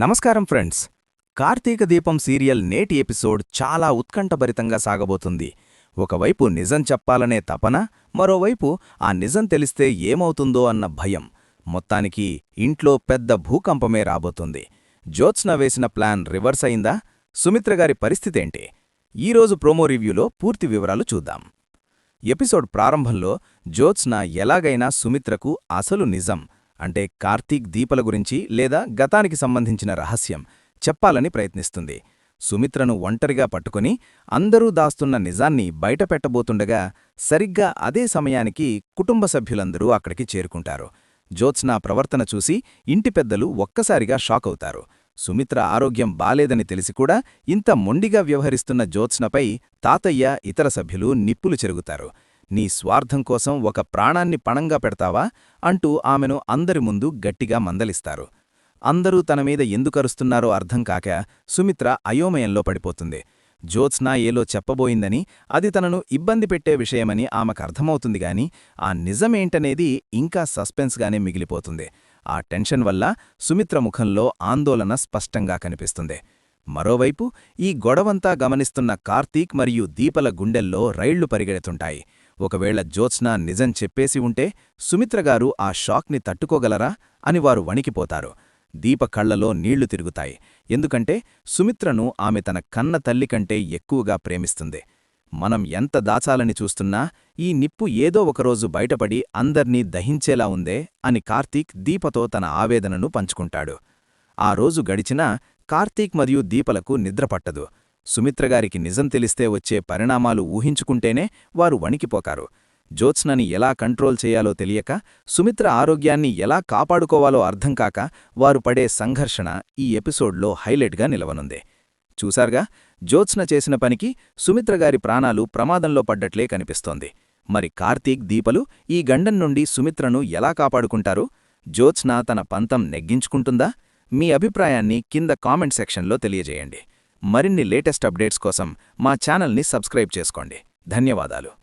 నమస్కారం ఫ్రెండ్స్. కార్తీక దీపం సీరియల్ నేటి ఎపిసోడ్ చాలా ఉత్కంఠభరితంగా సాగబోతుంది. ఒకవైపు నిజం చెప్పాలనే తపన, మరోవైపు ఆ నిజం తెలిస్తే ఏమవుతుందో అన్న భయం. మొత్తానికి ఇంట్లో పెద్ద భూకంపమే రాబోతుంది. జ్యోత్స్న వేసిన ప్లాన్ రివర్స్ అయిందా? సుమిత్రగారి పరిస్థితేంటి? ఈరోజు ప్రోమో రివ్యూలో పూర్తి వివరాలు చూద్దాం. ఎపిసోడ్ ప్రారంభంలో జ్యోత్స్న ఎలాగైనా సుమిత్రకు అసలు నిజం అంటే కార్తీక్ దీపల గురించి లేదా గతానికి సంబంధించిన రహస్యం చెప్పాలని ప్రయత్నిస్తుంది. సుమిత్రను ఒంటరిగా పట్టుకుని అందరూ దాస్తున్న నిజాన్ని బయటపెట్టబోతుండగా సరిగ్గా అదే సమయానికి కుటుంబ సభ్యులందరూ అక్కడికి చేరుకుంటారు. జ్యోత్స్న ప్రవర్తన చూసి ఇంటి పెద్దలు ఒక్కసారిగా షాకవుతారు. సుమిత్ర ఆరోగ్యం బాలేదని తెలిసికూడా ఇంత మొండిగా వ్యవహరిస్తున్న జ్యోత్స్నపై తాతయ్య, ఇతర సభ్యులు నిప్పులు చెరుగుతారు. నీ స్వార్థం కోసం ఒక ప్రాణాన్ని పణంగా పెడతావా అంటూ ఆమెను అందరి ముందు గట్టిగా మందలిస్తారు. అందరూ తనమీద ఎందుకరుస్తున్నారో అర్థంకాక సుమిత్ర అయోమయంలో పడిపోతుంది. జ్యోత్స్న ఏలో చెప్పబోయిందని, అది తనను ఇబ్బంది పెట్టే విషయమని ఆమెకర్థమవుతుందిగాని ఆ నిజమేంటనేది ఇంకా సస్పెన్స్గానే మిగిలిపోతుంది. ఆ టెన్షన్ వల్ల సుమిత్ర ముఖంలో ఆందోళన స్పష్టంగా కనిపిస్తుంది. మరోవైపు ఈ గొడవంతా గమనిస్తున్న కార్తీక్ మరియు దీపల గుండెల్లో రైళ్లు పరిగెడుతుంటాయి. ఒకవేళ జ్యోత్స్న నిజం చెప్పేసి ఉంటే సుమిత్రగారు ఆ షాక్ని తట్టుకోగలరా అని వారు వణికిపోతారు. దీప కళ్లలో నీళ్లు తిరుగుతాయి. ఎందుకంటే సుమిత్రను ఆమె తన కన్న తల్లి కంటే ఎక్కువగా ప్రేమిస్తుంది. మనం ఎంత దాచాలని చూస్తున్నా ఈ నిప్పు ఏదో ఒకరోజు బయటపడి అందర్నీ దహించేలా ఉందే అని కార్తీక్ దీపతో తన ఆవేదనను పంచుకుంటాడు. ఆ రోజు గడిచినా కార్తీక్ మరియు దీపలకు నిద్రపట్టదు. సుమిత్రగారికి నిజం తెలిస్తే వచ్చే పరిణామాలు ఊహించుకుంటేనే వారు వణికిపోకారు. జ్యోత్స్నని ఎలా కంట్రోల్ చేయాలో తెలియక, సుమిత్ర ఆరోగ్యాన్ని ఎలా కాపాడుకోవాలో అర్థంకాక వారు పడే సంఘర్షణ ఈ ఎపిసోడ్లో హైలైట్గా నిలవనుంది. చూశారుగా, జ్యోత్స్న చేసిన పనికి సుమిత్రగారి ప్రాణాలు ప్రమాదంలో పడ్డట్లే కనిపిస్తోంది. మరి కార్తీక్, దీపలు ఈ గండం నుండి సుమిత్రను ఎలా కాపాడుకుంటారు? జ్యోత్స్న తన పంతం నెగ్గించుకుంటుందా? మీ అభిప్రాయాన్ని కింద కామెంట్ సెక్షన్లో తెలియజేయండి. మరిన్ని లేటెస్ట్ అప్డేట్స్ కోసం మా ఛానల్ని సబ్స్క్రైబ్ చేసుకోండి. ధన్యవాదాలు.